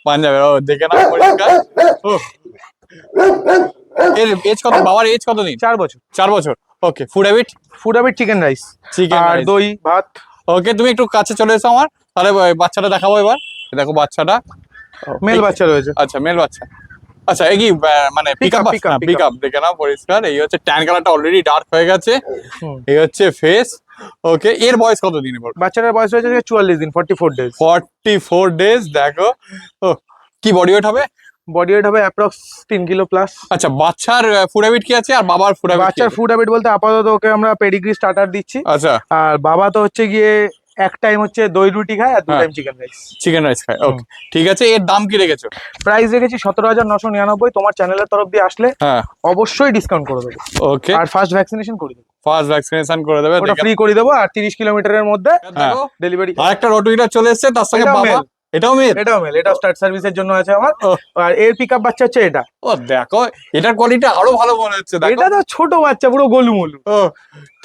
পাঞ্জাবের। ও দেখে নাও পরিষ্কার। ও, এর এজ কত? বাবার এজ কতদিন? 4 বছর। 4 বছর। Okay, food habit? Food habit chicken rice chicken আর দই ভাত। ওকে, তুমি একটু কাছে চলে এসো আমার, তাহলে বাচ্চাটা দেখাবো এবার। দেখো বাচ্চাটা, মেল বাচ্চা রয়েছে। আচ্ছা মেল বাচ্চা। আচ্ছা এই কি মানে Pick up, pick up, pick up দেখে নাও পরিষ্কার। এই হচ্ছে ট্যান কালারটা অলরেডি ডার্ক হয়ে গেছে। হুম। এই হচ্ছে ফেস। ওকে, এর বয়স কত দিন? বাচ্চাটার বয়স রয়েছে 44 দিন, 44 ডেজ। 44 ডেজ। দেখো ও, কি বডি ওয়েট হবে? বডি ওয়েট হবে অ্যাপ্রক্স 3 কিলো প্লাস। আচ্ছা, বাচ্চার ফুড হ্যাবিট কি আছে আর বাবার ফুড হ্যাবিট? বাচ্চার ফুড হ্যাবিট বলতে আপাতত ওকে আমরা পেডিগ্রি স্টার্টার দিচ্ছি, আচ্ছা, আর বাবা তো হচ্ছে গিয়ে এক টাইম হচ্ছে দই রুটি খায় আর 2 হ্যাঁ। Time chicken rice. Chicken rice খায়। ওকে ঠিক আছে, এর দাম কি রেখেছো? প্রাইস রেখেছি 17,999। তোমার চ্যানেলের তরফ দিয়ে আসলে হ্যাঁ অবশ্যই ডিসকাউন্ট করে দেবো, ওকে, আর ফার্স্ট ভ্যাকসিনেশন করে দেবো। ফার্স্ট ভ্যাকসিনেশন করে দেবে। ওটা ফ্রি করে দেবো, আর 30 কিলোমিটারের মধ্যে দেখো ডেলিভারি। আরেকটা রটুইলার চলে এসেছে তার সঙ্গে এটাও বাবা। male। এটাও মেল? এটাও মেল, এটাও স্টার্ট সার্ভিসের জন্য আছে আমার। ও। আর এর পিকআপ বাচ্চা হচ্ছে এটা। ও দেখো, এটার কোয়ালিটি আরো ভালো মনে হচ্ছে। দেখো এটা তো ছোট বাচ্চা, পুরো গোলুমলু। ও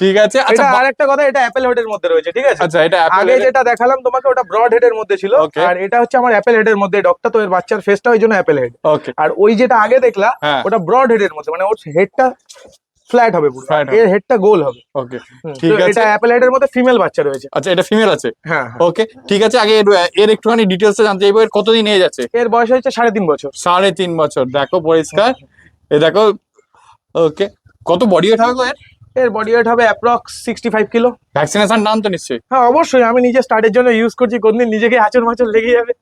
ঠিক আছে। আচ্ছা এটা আরেকটা কথা, এটা অ্যাপেল হেডের মধ্যে রয়েছে, ঠিক আছে? আচ্ছা, এটা আগে যেটা দেখালাম তোমাকে ওটা ব্রড হেডের মধ্যে ছিল, Okay. আর এটা হচ্ছে আমার অ্যাপেল হেডের মধ্যে ডগটা, তো এর বাচ্চার ফেসটা ওই জন্য অ্যাপেল হেড। ওকে আর ওই যেটা আগে দেখলা হ্যাঁ। ওটা ব্রড হেডের মধ্যে, মানে ওর হেডটা ফ্ল্যাট হবে পুরো, Flat হবে। এর হেডটা গোল হবে। ওকে হুম, ঠিক তো আছে। এটা অ্যাপেল হেডের মধ্যে ফিমেল বাচ্চা রয়েছে। আচ্ছা, এটা ফিমেল আছে। হ্যাঁ হ্যাঁ। ওকে ঠিক আছে, আগে এর একটুখানি ডিটেলস জানতে চাইবো। এর কতদিন এজ আছে? এর বয়স হচ্ছে 3.5 বছর। 3.5 বছর। দেখো পরিষ্কার, এ দেখো। ওকে, কত বডি ওয়েট হবে গো এর? এর বডি ওয়েট হবে অ্যাপ্রক্স 65 কিলো। ভ্যাকসিনেশন নাম তো নিশ্চয়ই? হ্যাঁ অবশ্যই, আমি নিজে স্টার্টের জন্য ইউজ করছি, কোনদিন নিজেকে আচর মাচর লেগে যাবে,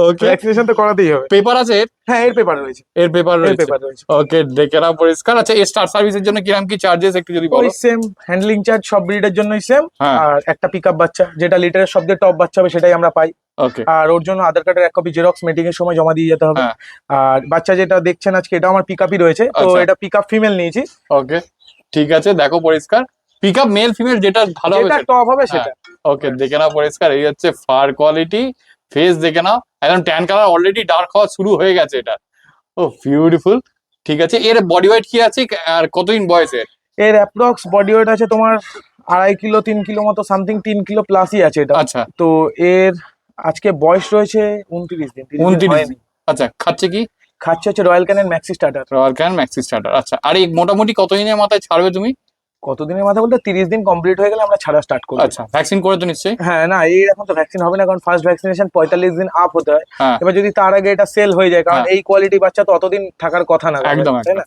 ওকে, ভ্যাকসিনেশন তো করাতেই হবে। পেপার আছে এর? হ্যাঁ এর পেপার রয়েছে, এর পেপার এর রয়েছে। পেপার রয়েছে। ওকে দেখে নাও পরিষ্কার। আচ্ছা, এই স্টার সার্ভিসের জন্য কিরকম কি চার্জেস একটু যদি ওই বলো? সেম হ্যান্ডলিং চার্জ সব ব্রিডের জন্যই সেম। হ্যাঁ। আর একটা পিকআপ বাচ্চা যেটা লিটারের সবচেয়ে টপ বাচ্চা হবে সেটাই আমরা পাই। ওকে আর ওর জন্য আধার কার্ডের 1 কপি জেরক্স মিটিং এর সময় জমা দিয়ে যেতে হবে। হ্যাঁ। আর বাচ্চা যেটা দেখছেন আজকে, এটা আমার পিকআপই রয়েছে, তো আচ্ছা। এটা পিকআপ ফিমেল নিয়েছি। ওকে ঠিক আছে, দেখো পরিষ্কার। পিক আপ মেল ফিমেল যেটা ভালো হবে যেটা টপ হবে সেটা। ওকে দেখে নাও পরিষ্কার। এই হচ্ছে ফার কোয়ালিটি, ফেস দেখে নাও, একদম ট্যান কালার অলরেডি ডার্ক হওয়া শুরু হয়ে গেছে এটা। ও বিউটিফুল। ঠিক আছে, এর বডি ওয়েট কি আছে আর কতদিন বয়সে? এর অ্যাপ্রক্স বডি ওয়েট আছে তোমার 2.5 কিলো 3 কিলো মতো সামথিং, 3 কিলো প্লাসই আছে এটা। আচ্ছা তো এর আজকে বয়স রয়েছে 29 দিন। 29 দিন। হয়নি। আচ্ছা, খাচ্ছে কি? খাচ্ছে হচ্ছে royal Canon maxi starter. Royal can maxi starter. আচ্ছা, আর এই মোটামুটি কতদিনের মাথায় ছাড়বে তুমি? কতদিনের মাথা বলতে 30 দিন কমপ্লিট হয়ে গেলে আমরা ছাড়া স্টার্ট করব। আচ্ছা, ভ্যাকসিন করে তো নিশ্চয়ই? হ্যাঁ না, এই এখন তো ভ্যাকসিন হবে না, কারণ ফার্স্ট ভ্যাকসিনেশন 45 দিন আপ হতে হয়। হ্যাঁ এবার যদি তার আগে এটা সেল হয়ে যায়, কারণ হ্যাঁ। এই কোয়ালিটি বাচ্চা তো অতদিন থাকার কথা না, একদম, তাই না?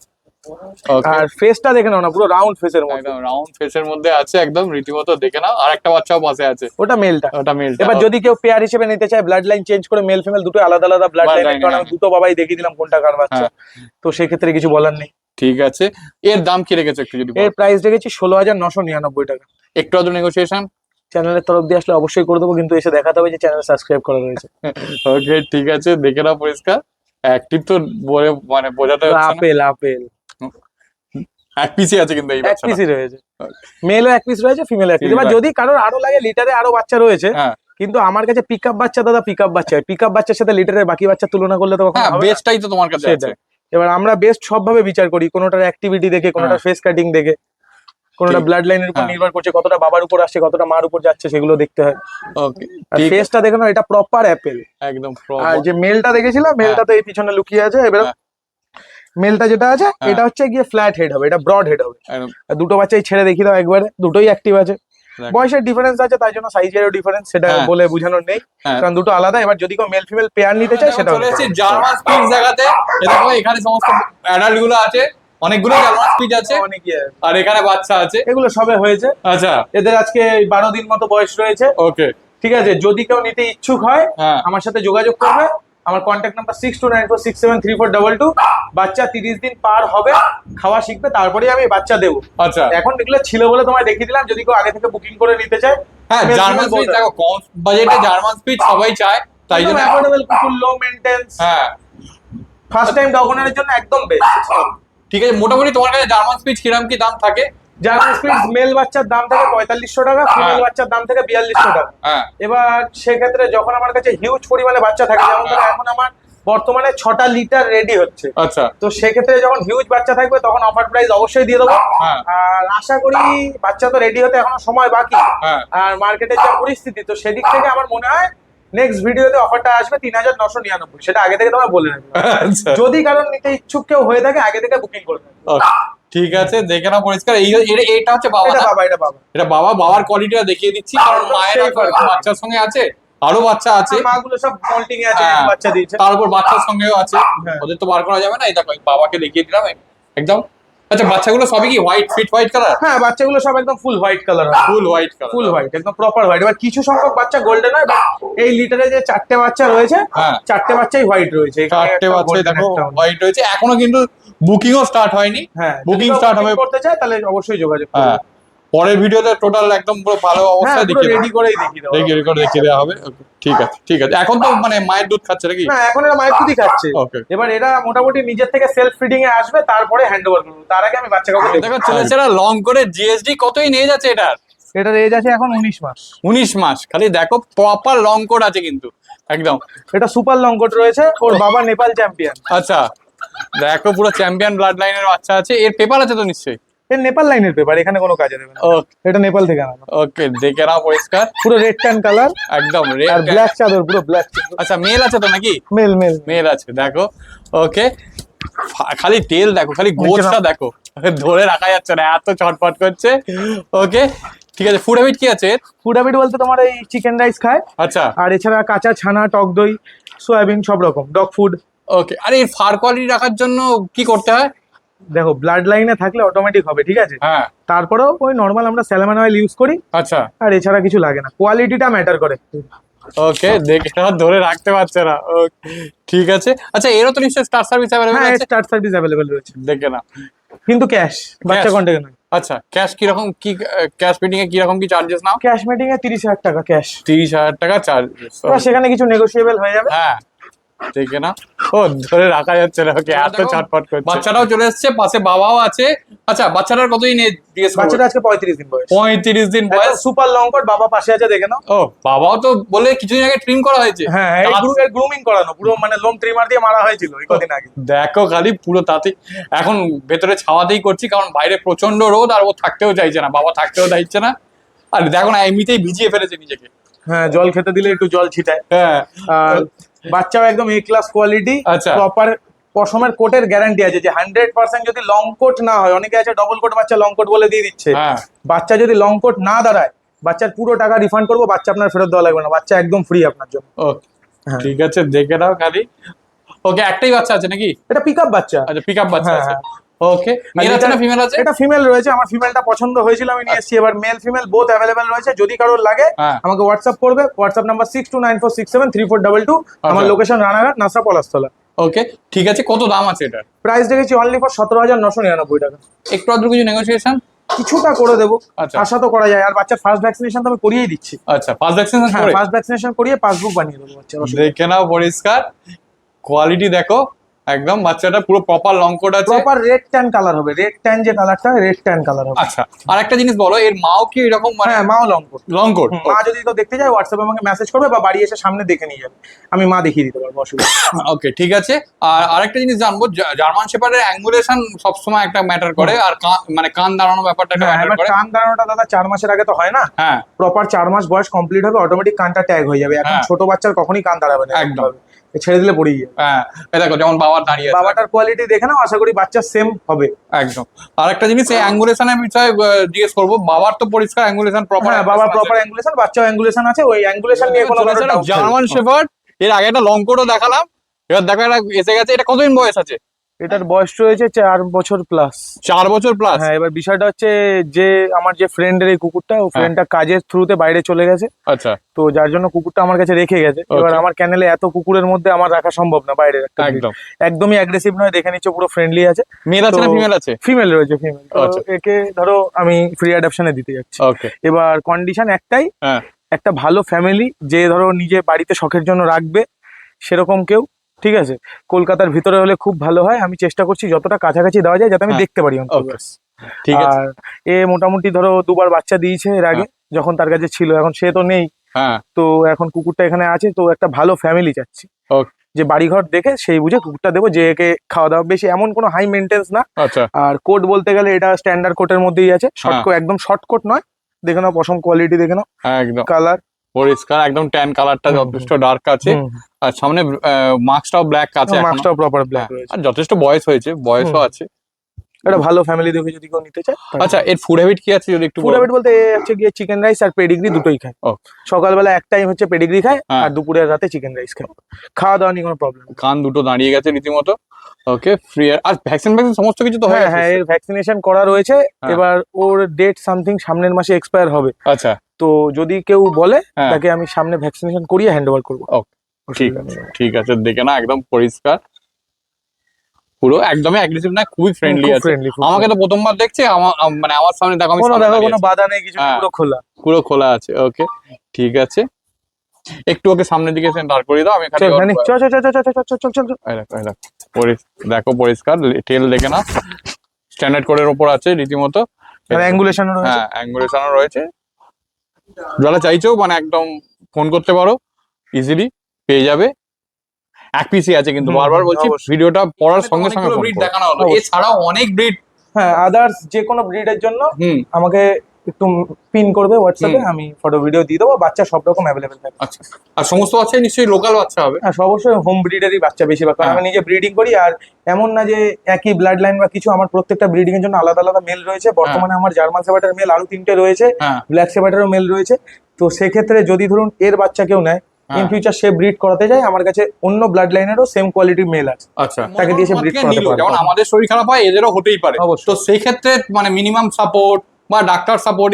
ওকে আর ফেসটা দেখে নাও না, পুরো রাউন্ড ফেসের মধ্যে। একদম রাউন্ড ফেসের মধ্যে আছে, একদম রীতিমতো দেখে নাও। আর একটা বাচ্চাও পাশে আছে, ওটা মেলটা। ওটা মেল। এবার যদি কেউ পেয়ার হিসেবে নিতে চায়, ব্লাড লাইন চেঞ্জ করে মেল ফিমেল দুটো আলাদা আলাদা ব্লাড Blood লাইন, line, কারণ আমি হ্যাঁ। দুটো বাবাই দেখিয়ে দিলাম কোনটা কার বাচ্চা, হ্যাঁ। তো সেই ক্ষেত্রে কিছু বলার নেই। ঠিক আছে, এর দাম কি রেখেছো একটু যদি বলো? এর প্রাইস রেখেছি 16,999 টাকা। একটু আধটু নেগোসিয়েশন? চ্যানেলের তরফ দিয়ে আসলে অবশ্যই করে দেবো, কিন্তু এসে দেখাতে হবে যে চ্যানেল সাবস্ক্রাইব করা রয়েছে। ওকে ঠিক আছে, দেখে নাও পরিষ্কার। অ্যাক্টিভ তো বলে মানে বোঝাতে হচ্ছে না। আপেল আপেল এক পিসই আছে কিন্তু এই এক বাচ্চাটা। পিসই রয়েছে, মেলও এক পিস রয়েছে, ফিমেল এক পিস। এবার Female। যদি কারোর আরো লাগে, লিটারে আরো বাচ্চা রয়েছে, হ্যাঁ কিন্তু আমার কাছে পিকআপ বাচ্চা দাদা পিকআপ বাচ্চা, পিকআপ বাচ্চার সাথে লিটারের বাকি বাচ্চার তুলনা করলে তো কখনো হ্যাঁ, হবে না। বেস্টটাই তো তোমার কাছে আছে। সেটাই। এবার আমরা বেস্ট সবভাবে বিচার করি, কোনোটার অ্যাক্টিভিটি দেখে, কোনোটার ফেস কাটিং দেখে, কোনোটা ঠিক। ব্লাড লাইনের উপর হ্যাঁ। নির্ভর করছে, কতটা বাবার উপর আসছে, কতটা মার উপর যাচ্ছে, সেগুলো দেখতে হয়। ওকে আর ঠিক ফেসটা দেখে নাও, এটা প্রপার অ্যাপেল। একদম আর যে মেলটা দেখেছিলাম, মেলটা তো এই পিছনে লুকিয়ে আছে। এবার হ্যাঁ। মেলটা যেটা আছে, হ্যাঁ। এটা হচ্ছে গিয়ে ফ্ল্যাট হেড হবে, এটা ব্রড হেড হবে। একদম আর দুটো বাচ্চাই ছেড়ে দেখি দাও একবারে, দুটোই অ্যাক্টিভ আছে। দেখ। বয়সের ডিফারেন্স আছে, তাই জন্য সাইজেরও ডিফারেন্স, সেটা হ্যাঁ। বলে বোঝানোর নেই, হ্যাঁ। কারণ দুটো আলাদা। এবার যদি কেউ মেল ফিমেল পেয়ার নিতে চায়, সেটা চলে এসেছি জার্মান স্পিচ দেখাতে। এ দেখো এখানে সমস্ত অ্যাডাল্ট গুলো আছে, অনেকগুলো জার্মান স্পিচ আছে, অনেকই আছে। আর এখানে বাচ্চা আছে। এগুলো সবে হয়েছে, আচ্ছা এদের আজকে 12 দিন মতো বয়স রয়েছে। ওকে ঠিক আছে, যদি কেউ নিতে ইচ্ছুক হয় হ্যাঁ আমার সাথে যোগাযোগ করবে। আমার কন্ট্যাক্ট নাম্বার 6294673422। বাচ্চা 30 দিন পার হবে, খাওয়া শিখবে, তারপরেই আমি বাচ্চা দেবো। আচ্ছা এখন এগুলো ছিল বলে তোমায় দেখিয়ে দিলাম, যদি কেউ আগে থেকে বুকিং করে নিতে চায়। হ্যাঁ, Male German female speech both দেখো কম বাজেটে জার্মান স্পিচ সবাই চায়, তাই জন্য অ্যাফোর্ডেবল, কুকুর, লো মেইনটেন্স, হ্যাঁ ফার্স্ট টাইম ডগ ওনারের জন্য একদম বেস্ট। ঠিক আছে, মোটামুটি তোমার কাছে জার্মান স্পিচ কিরকম কি দাম থাকে? জার্মান স্পিডস মেল বাচ্চার দাম থাকে 4500 টাকা, ফিমেল বাচ্চার দাম থাকে 4200 টাকা। হ্যাঁ এবার সেক্ষেত্রে যখন আমার কাছে হিউজ পরিমাণে বাচ্চা থাকে, যেমন ধরো এখন আমার বর্তমানে 6টা লিটার রেডি হচ্ছে, আচ্ছা তো সেক্ষেত্রে যখন হিউজ বাচ্চা থাকবে তখন অফার প্রাইস অবশ্যই দিয়ে দেবো। হ্যাঁ আর আশা করি বাচ্চা তো রেডি হতে এখনো সময় বাকি, হ্যাঁ আর মার্কেটের যা পরিস্থিতি, তো সেদিক থেকে আমার মনে হয় নেক্সট ভিডিওতে অফারটা আসবে 3999, সেটা আগে থেকে তোমায় বলে রাখবো। আচ্ছা যদি কারণ নিতে ইচ্ছুক কেউ হয়ে থাকে আগে থেকে বুকিং করে নেবে। okay, ঠিক আছে, দেখে নাও পরিষ্কার। এটা হচ্ছে বাবা এটা না? বাবা, এটা বাবা। এটা বাবার কোয়ালিটিটা দেখিয়ে দিচ্ছি, কারণ মায়ের সেই quality। বাচ্চার সঙ্গে আছে, আরো বাচ্চা আছে, মাগুলো সব মল্টিং আছে, হ্যাঁ, বাচ্চা দিয়েছে। তার উপর বাচ্চার সঙ্গেও আছে, হ্যাঁ। ওদের তো বার করা যাবে না। এই দেখো, এই বাবাকে দেখিয়ে দিলাম একদম। আচ্ছা, বাচ্চাগুলো সবই কি হোয়াইট কালার? হ্যাঁ, বাচ্চাগুলো সব একদম ফুল হোয়াইট কালার হবে, ফুল হোয়াইট কালার, ফুল হোয়াইট, একদম প্রপার হোয়াইট। এবার কিছু সংখ্যক বাচ্চা গোল্ডেন হয়, বাট এই লিটারে যে 4টে বাচ্চা রয়েছে, হ্যাঁ 4টে বাচ্চাই হোয়াইট রয়েছে। এখানে 4টে একটা বাচ্চা golden দেখো একটা আছে। হোয়াইট রয়েছে, এখনো কিন্তু বুকিংও স্টার্ট হয়নি। হ্যাঁ, বুকিং যদি স্টার্ট কেউ হবে, booking করতে চায় তাহলে অবশ্যই যোগাযোগ করবে। হ্যাঁ পরের ভিডিওতে টোটাল একদম পুরো ভালো হ্যাঁ, অবস্থায় পুরো দেখিয়ে রেডি করেই দেখিয়ে দেবো। দেখিয়ে দেওয়া হবে। Okay, ঠিক আছে। এখন তো মানে মায়ের দুধ খাচ্ছে নাকি? না, এখন এরা মায়ের দুধই খাচ্ছে। ওকে, এবার এরা মোটামুটি নিজের থেকে সেলফ ফিডিং এ আসবে, তারপরে হ্যান্ড ওভার করবো। তার আগে আমি বাচ্চা কাউকে দেখো চলেছে না লং করে জিএসডি কতই নিয়ে যাচ্ছে এটার? এটার এজ আছে এখন 19 মাস। 19 মাস, খালি দেখো প্রপার লং কোড আছে কিন্তু একদম। এটা সুপার লং কোট রয়েছে, ওর বাবা নেপাল চ্যাম্পিয়ন। আচ্ছা, দেখো পুরো চ্যাম্পিয়ন ব্লাড লাইনের বাচ্চা আছে। এর পেপার আছে তো নিশ্চয়ই? এর নেপাল লাইনের পেপার, এখানে কোনো কাজে দেবে না। এটা নেপাল থেকে আনা। ওকে, দেখে নাও পরিষ্কার, পুরো রেড ট্যান কালার একদম আর রেড। ব্ল্যাক চাদর, পুরো ব্ল্যাক। আচ্ছা, মেল আছে তো নাকি? মেল মেল মেল আছে, দেখো। ওকে, খালি তেল দেখো, খালি গোছটা দেখো, ধরে রাখা যাচ্ছে না, এত চটপট করছে। ওকে, ঠিক আছে। ফুড হ্যাবিট কি আছে? ফুড হ্যাবিট বলতে তোমার এই চিকেন রাইস খায়, আচ্ছা, আর এছাড়া কাঁচা ছানা, টক দই, সয়াবিন, সব রকম ডগ ফুড। ওকে। আর এই ফার কোয়ালিটি রাখার জন্য কি করতে হয়? দেখো, ব্লাড লাইনে থাকলে অটোমেটিক হবে, ঠিক আছে। হ্যাঁ তারপরেও ওই নর্মাল আমরা স্যালামন অয়েল ইউজ করি, আচ্ছা, আর এছাড়া কিছু লাগে না। কোয়ালিটিটা ম্যাটার করে। ওকে, দেখে নাও, ধরে রাখতে পারছে না। ওকে, ঠিক আছে। আচ্ছা, এরও তো নিশ্চয়ই স্টার সার্ভিস অ্যাভেলেবল হ্যাঁ, আছে? স্টার্ট সার্ভিস অ্যাভেলেবল রয়েছে, দেখে না। কিন্তু ক্যাশ, বাচ্চা কন্টাক্ট নয়। আচ্ছা, ক্যাশ কিরকম কি, ক্যাশ মিটিং এ কিরকম কি চার্জেস নাও? ক্যাশ মিটিং এ 30,000 টাকা ক্যাশ। 30,000 টাকা চার্জেস। এবার সেখানে কিছু নেগোসিয়েবল হয়ে যাবে। হ্যাঁ, দেখে না, ও ধরে রাখা যাচ্ছে না, ওকে এত চটপট করছে। বাচ্চাটাও চলে এসেছে, পাশে বাবাও আছে। আচ্ছা, বাচ্চাটার কতদিন জিজ্ঞেস করবো? বাচ্চাটা আজকে 35 দিন বয়স। 35 দিন বয়স। সুপার লং কোট, বাবা পাশে আছে, দেখে নাও। ও, বাবাও তো বলে কিছুদিন আগে ট্রিম করা হয়েছে। হ্যাঁ, এই গ্রুমিং করানো, পুরো মানে লোম ট্রিমার দিয়ে মারা হয়েছিল এই কদিন আগে। দেখো খালি পুরো তাতে। এখন ভেতরে ছাওয়াতেই করছি, কারণ বাইরে প্রচন্ড রোদ, আর ও থাকতেও চাইছে না, বাবা থাকতেও চাইছে না। আর দেখো না, এমনিতেই ভিজিয়ে ফেলেছে নিজেকে। হ্যাঁ, জল খেতে দিলে একটু জল ছিটায়। হ্যাঁ, আর বাচ্চাও একদম এ ক্লাস কোয়ালিটি। আচ্ছা। প্রপার পশমের কোটের গ্যারান্টি আছে যে 100% যদি লং কোট না হয়, অনেকে আছে ডবল কোট বাচ্চা লং কোট বলে দিয়ে দিচ্ছে। হ্যাঁ, বাচ্চা যদি লং কোট না দাঁড়ায়, বাচ্চার পুরো টাকা রিফান্ড করবো, বাচ্চা আপনার ফেরত দেওয়া লাগবে না, বাচ্চা একদম ফ্রি আপনার জন্য। ওকে, হ্যাঁ। ঠিক আছে, দেখে নাও খালি। ওকে, একটাই বাচ্চা আছে নাকি? এটা পিক আপ বাচ্চা। আচ্ছা, পিক আপ বাচ্চা হ্যাঁ, আছে। হ্যাঁ। ওকে, মেল আছে না ফিমেল আছে? এটা ফিমেল রয়েছে, আমার ফিমেলটা পছন্দ হয়েছিল, আমি নিয়ে এসেছি। এবার মেল ফিমেল বোথ অ্যাভেলেবেল রয়েছে, যদি কারোর লাগে হ্যাঁ। আমাকে হোয়াটসঅ্যাপ করবে। WhatsApp number 6294673422। আমার আচ্ছা। লোকেশন রানাঘাট, নাসা, পলাশতলা। ওকে, ঠিক আছে। কত দাম আছে এটা? প্রাইস রেখেছি অনলি ফর 17,999 টাকা। একটু আদ্র কিছু নেগোসিয়েশন? কিছুটা করে দেবো, আচ্ছা। আশা তো করা যায়। আর বাচ্চার ফার্স্ট ভ্যাকসিনেশন তো আমি করিয়েই দিচ্ছি। আচ্ছা, ফার্স্ট ভ্যাকসিনেশন হ্যাঁ, করে ফার্স্ট ভ্যাকসিনেশন করিয়ে পাসবুক বানিয়ে দেবো বাচ্চার। দেখে নাও পরিষ্কার, কোয়ালিটি দেখো, একদম বাচ্চাটা পুরো প্রপার লং কোট আছে। প্রপার রেড ট্যান কালার হবে, রেড ট্যান যে কালারটা, রেড ট্যান কালার হবে। আচ্ছা, আর একটা জিনিস বলো, এর মাও কি এরকম মানে হ্যাঁ, মাও লং কোট। Long coat? মা যদি তো দেখতে যায়, হোয়াটসঅ্যাপে আমাকে মেসেজ করবে বা বাড়ি এসে সামনে দেখে নিয়ে যাবে, আমি মা দেখিয়ে দিতে পারবো, অসুবিধা নেই। ওকে, ঠিক আছে। আর আরেকটা জিনিস জানবো, জার্মান শেপার্ডের অ্যাঙ্গুলেশন সবসময় একটা ম্যাটার করে, আর মানে কান দাঁড়ানো ব্যাপারটা একটা হ্যাঁ, ম্যাটার এবার করে। কান দাঁড়ানোটা দাদা 4 মাসের আগে তো হয় না। হ্যাঁ, প্রপার 4 মাস বয়স কমপ্লিট হবে, অটোমেটিক কানটা ট্যাগ হয়ে যাবে। এখন হ্যাঁ। ছোট বাচ্চার কখনই কান দাঁড়াবে না, একদম। ছেড়ে দিলে পড়েই যাবে। হ্যাঁ, এই দেখো যেমন বাবার দাঁড়িয়ে আছে। বাবাটার কোয়ালিটি দেখে নাও, আশা করি বাচ্চা সেম হবে। একদম। আর একটা জিনিস, এই অ্যাঙ্গুলেশনের বিষয়ে জিজ্ঞেস করবো। বাবার তো পরিষ্কার অ্যাঙ্গুলেশন প্রপার। হ্যাঁ, বাবার প্রপার অ্যাঙ্গুলেশন, বাচ্চাও অ্যাঙ্গুলেশন আছে। ওই অ্যাঙ্গুলেশন নিয়ে কোনো কারণে doubt নেই। জার্মান শেপার্ড, এর আগে একটা লং কোটও দেখালাম, এবার দেখো এটা এসে গেছে। এটা কতদিন বয়স আছে? এটার বয়স রয়েছে 4 বছর প্লাস। 4 বছর প্লাস। হ্যাঁ, এবার বিষয়টা হচ্ছে যে আমার যে ফ্রেন্ডের এই কুকুরটা, ও ফ্রেন্ডটা কাজের থ্রুতে বাইরে চলে গেছে, আচ্ছা, তো যার জন্য কুকুরটা আমার কাছে রেখে গেছে। এবার আমার ক্যানেলে এত কুকুরের মধ্যে আমার রাখা সম্ভব না, বাইরে একটা breed। একদম। একদমই অ্যাগ্রেসিভ নয়, দেখে নিচ্ছে পুরো ফ্রেন্ডলি আছে। মেল আছে না তো- ফিমেল আছে? ফিমেল রয়েছে, ফিমেল। আচ্ছা। একে ধরো আমি ফ্রি অ্যাডাপশনে দিতে যাচ্ছি। ওকে, এবার কন্ডিশন একটাই, হ্যাঁ, একটা ভালো ফ্যামিলি যে ধরো নিজে বাড়িতে শখের জন্য রাখবে, সেরকম কেউ, ঠিক আছে, কলকাতার ভিতরে হলে খুব ভালো হয়। আমি চেষ্টা করছি যতটা কাছাকাছি দেওয়া যায় যাতে আমি হ্যাঁ। দেখতে পারি অন্তত। Okay. ঠিক আছে। আর এ মোটামুটি ধরো 2বার বাচ্চা দিয়েছে এর আগে, যখন তার কাছে ছিল, এখন সে তো নেই। হ্যাঁ, তো এখন কুকুরটা এখানে আছে, তো একটা ভালো ফ্যামিলি চাচ্ছি, Okay. যে বাড়িঘর দেখে সেই বুঝে কুকুরটা দেবো, যে একে খাওয়া দাওয়া বেশি এমন কোনো হাই মেনটেন্স না। আচ্ছা, আর কোট বলতে গেলে এটা স্ট্যান্ডার্ড কোটের মধ্যেই আছে, শর্ট কোট, একদম শর্ট কোট নয়। দেখে নাও পশম কোয়ালিটি, দেখে নাও একদম কালার পরিষ্কার, একদম ট্যান কালারটা যথেষ্ট ডার্ক আছে। আর সামনে মাস্কটাও ব্ল্যাক আছে এখনো। মাস্কটাও প্রপার ব্ল্যাক রয়েছে। আর যথেষ্ট বয়স হয়েছে, বয়সও আছে। এটা ভালো ফ্যামিলি দেখে যদি কেউ নিতে চায়। আচ্ছা, এর ফুড হ্যাবিট কি আছে যদি একটু ফুড হ্যাবিট বলতে হচ্ছে গিয়ে চিকেন রাইস আর পেডিগ্রি দুটোই খায়। ও। সকালবেলা এক টাইম হচ্ছে পেডিগ্রি খায়, হ্যাঁ। আর দুপুরে আর রাতে চিকেন রাইস খায়। খাওয়া দাওয়া নিয়ে কোনো প্রবলেম নেই। কান দুটো দাঁড়িয়ে গেছে রীতিমতো। ওকে, ফ্রি। আর ভ্যাকসিন সমস্ত কিছু তো হয়ে হ্যাঁ গেছে? হ্যাঁ, এর ভ্যাকসিনেশন করা রয়েছে। হ্যাঁ। এবার ওর ডেট সামথিং সামনের মাসে এক্সপায়ার হবে। আচ্ছা, তো যদি কেউ বলে হ্যাঁ। তাকে আমি সামনে ভ্যাকসিনেশন করিয়ে হ্যান্ড ওভার করবো। ঠিক আছে, ঠিক আছে। দেখে না, একদম পরিষ্কার, পুরো একদমই অ্যাগ্রেসিভ না, খুবই ফ্রেন্ডলি আছে। ফ্রেন্ডলি। আমাকে তো প্রথমবার দেখছে, মানে আমার সামনে দেখো, আমি কোনো সামনে দেখো দাঁড়িয়ে কোনো আছি। বাধা নেই, কিছু হ্যাঁ। পুরো খোলা। পুরো খোলা আছে। ওকে, ঠিক আছে। একটু ওকে সামনের দিকে দাঁড় করিয়ে দাও, আমি খালি চল মানে চল চল চল চল চল চল চল চল চল। এই দেখো, এই দেখো, দেখো পরিষ্কার, টেল দেখে না, স্ট্যান্ডার্ড কোডের উপর আছে রীতিমতো। আর অ্যাঙ্গুলেশন রয়েছে। হ্যাঁ, অ্যাঙ্গুলেশনও রয়েছে। যারা চাইছো মানে একদম ফোন করতে পারো, ইজিলি পেয়ে যাবে। এক পিসি আছে, কিন্তু বারবার বলছি অবশ্যই। ভিডিওটা পড়ার সঙ্গে সঙ্গে ব্রিড দেখানো হলো। অবশ্যই। এছাড়াও অনেক ব্রিড। হ্যাঁ, আদার্স যে কোনো ব্রিডের জন্য হুম, আমাকে একটু পিন করবে হোয়াটসঅ্যাপে, আমি ফটো ভিডিও দিয়ে দেবো। বাচ্চা সব রকম অ্যাভেলেবেল থাকে। আচ্ছা। আর সমস্ত বাচ্চাই নিশ্চয়ই লোকাল বাচ্চা হবে? হ্যাঁ, অবশ্যই হোম ব্রিডেরই বাচ্চা বেশিরভাগ, কারণ আমি নিজে ব্রিডিং করি। আর এমন না যে একই ব্লাড লাইন বা কিছু, আমার প্রত্যেকটা ব্রিডিং এর জন্য আলাদা আলাদা মেল রয়েছে। বর্তমানে আমার জার্মান শেপার্ডের মেল আরো 3টে রয়েছে, হ্যাঁ, ব্ল্যাক শেপার্ডেরও মেল রয়েছে। তো সেক্ষেত্রে যদি ধরুন এর বাচ্চা কেউ নেয়, ইন ফিউচার সে ব্রিড করাতে যায়, আমার কাছে অন্য ব্লাড লাইনেরও সেম কোয়ালিটির মেল আছে। আচ্ছা। তাকে দিয়ে সে breed করাতে নিলো, পারবে। যেমন আমাদের শরীর খারাপ হয়, এদেরও হতেই পারে। অবশ্যই। তো সেই ক্ষেত্রে মানে মিনিমাম সাপোর্ট বা ডাক্তার সাপোর্ট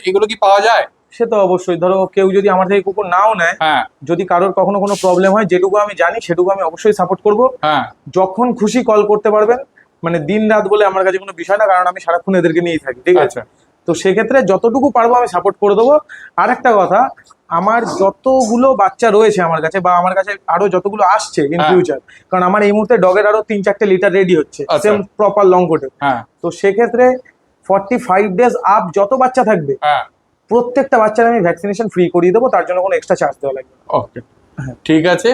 এগুলো কি পাওয়া যায়? সে তো অবশ্যই, ধরো কেউ যদি আমার থেকে কুকুর নাও নেয়, হ্যাঁ, যদি কারোর কখনো কোনো প্রবলেম হয়, যেটুকু আমি জানি সেটুকু আমি অবশ্যই সাপোর্ট করব। হ্যাঁ, যখন খুশি কল করতে পারবেন, মানে দিন রাত বলে আমার কাছে কোনো বিষয় না, কারণ আমি সারাক্ষণ এদেরকে নিয়েই থাকি। ঠিক আছে, আচ্ছা, তো সেক্ষেত্রে যতটুকু পারবো আমি সাপোর্ট করে দেবো। আর একটা কথা, আমার যতগুলো বাচ্চা রয়েছে আমার কাছে, বা আমার কাছে আরো যতগুলো আসছে ইন হ্যাঁ। ফিউচার, কারণ আমার এই মুহূর্তে ডগের আরো 3-4টে লিটার রেডি হচ্ছে, আচ্ছা। সেম প্রপার লং কোটে। হ্যাঁ, তো সেক্ষেত্রে 45 ডেজ আপ যত বাচ্চা থাকবে, হ্যাঁ, প্রত্যেকটা বাচ্চার আমি ভ্যাকসিনেশন ফ্রি করিয়ে দেবো, তার জন্য কোনো এক্সট্রা চার্জ দেওয়া লাগবে না। ওকে, ঠিক আছে।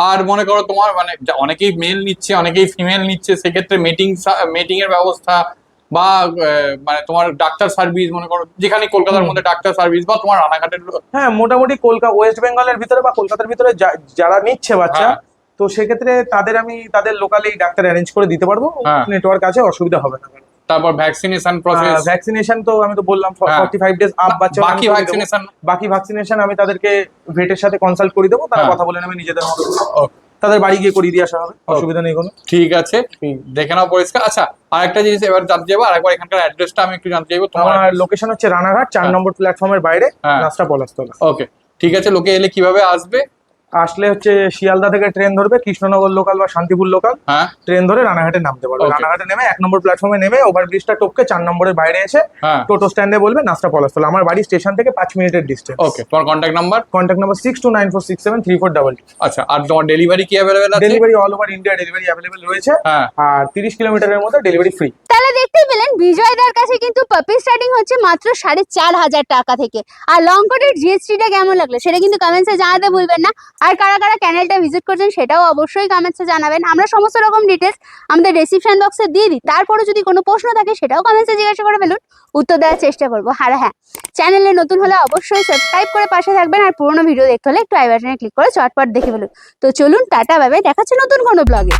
আর মনে করো তোমার মানে অনেকেই মেল নিচ্ছে, অনেকেই ফিমেল নিচ্ছে, সেক্ষেত্রে মিটিং এর ব্যবস্থা বা মানে তোমার ডাক্তার সার্ভিস, মনে করো যেখানে কলকাতার মধ্যে ডাক্তার সার্ভিস বা তোমার রানাঘাটের। হ্যাঁ, মোটামুটি কলকাতা ওয়েস্ট বেঙ্গলের ভিতরে বা কলকাতার ভিতরে যারা নিচ্ছে বাচ্চা, হ্যাঁ। তো সেক্ষেত্রে আমি তাদের লোকালি ডাক্তার অ্যারেঞ্জ করে দিতে পারবো। হ্যাঁ। নেটওয়ার্ক আছে, অসুবিধা হবে না। তারপর ভ্যাকসিনেশন প্রসেস। ভ্যাকসিনেশন তো আমি তো বললাম হ্যাঁ। 45 ডেজ আপ বাচ্চা। বাকি ভ্যাকসিনেশন বাকি ভ্যাকসিনেশন আমি তাদেরকে ভেটের সাথে কনসাল্ট করে দেবো, তারা হ্যাঁ। কথা বলে নেবে নিজেদের মতো। Okay. তাদের বাড়ি গিয়ে করিয়ে দিয়ে আসা হবে, অসুবিধা নেই কোনো। ঠিক আছে, দেখে নাও পরিষ্কার। আচ্ছা, আরেকটা জিনিস এবার জানতে চাইবো, আরেকবার এখানকার অ্যাড্রেসটা আমি একটু জানতে চাইবো তোমার। আমার লোকেশন হচ্ছে রানাঘাট 4 হ্যাঁ। নম্বর প্ল্যাটফর্মের বাইরে, হ্যাঁ। রাস্তা পলাশতলা। ওকে, ঠিক আছে। লোকে এলে কিভাবে আসবে? আসলে হচ্ছে শিয়ালদা থেকে ট্রেন ধরবে, কৃষ্ণনগর লোকাল বা শান্তিপুর লোকাল হ্যাঁ, ট্রেন ধরে রানাঘাটে নামতে পারবে। Okay. রানাঘাটে নেমে 1 নম্বর প্ল্যাটফর্মে নেমে ওভারব্রিজটা টপকে 4 নম্বরের বাইরে এসে হ্যাঁ, টোটো স্ট্যান্ডে বলবে নাস্তা পলাশতলা। আমার বাড়ি স্টেশন থেকে 5 মিনিটের ডিস্টেন্স। ওকে। তোমার কন্ট্যাক্ট নাম্বার? Contact number 6294673422। আচ্ছা, আর তোমার ডেলিভারি কি অ্যাভেলেবেল আছে? Delivery all over India delivery available রয়েছে। হ্যাঁ, আর 30 কিলোমিটারের মধ্যে ডেলিভারি ফ্রি। তাহলে দেখতেই পেলেন বিজয়দার কাছে কিন্তু পাপি স্টার্টিং হচ্ছে মাত্র 4500 টাকা থেকে। আর লং কোটের জিএসটিটা কেমন লাগলো সেটা কিন্তু কমেন্টসে জানাতে ভুলবেন না। আর কারা কারা চ্যানেলটা ভিজিট করছেন সেটাও অবশ্যই কমেন্টসে জানাবেন। আমরা সমস্ত রকম ডিটেলস আমাদের ডেসক্রিপশন বক্সে দিয়ে দিই। তারপরে যদি কোনো প্রশ্ন থাকে সেটাও কমেন্টসে জিজ্ঞাসা করে ফেলুন, উত্তর দেওয়ার চেষ্টা করবো। আর হ্যাঁ, চ্যানেলে নতুন হলে অবশ্যই সাবস্ক্রাইব করে পাশে থাকবেন। আর পুরোনো ভিডিও দেখতে হলে একটু আই বাটনে ক্লিক করে চটপট দেখে ফেলুন। তো চলুন, টাটা, বাই বাই, দেখাচ্ছে নতুন কোনো ব্লগে।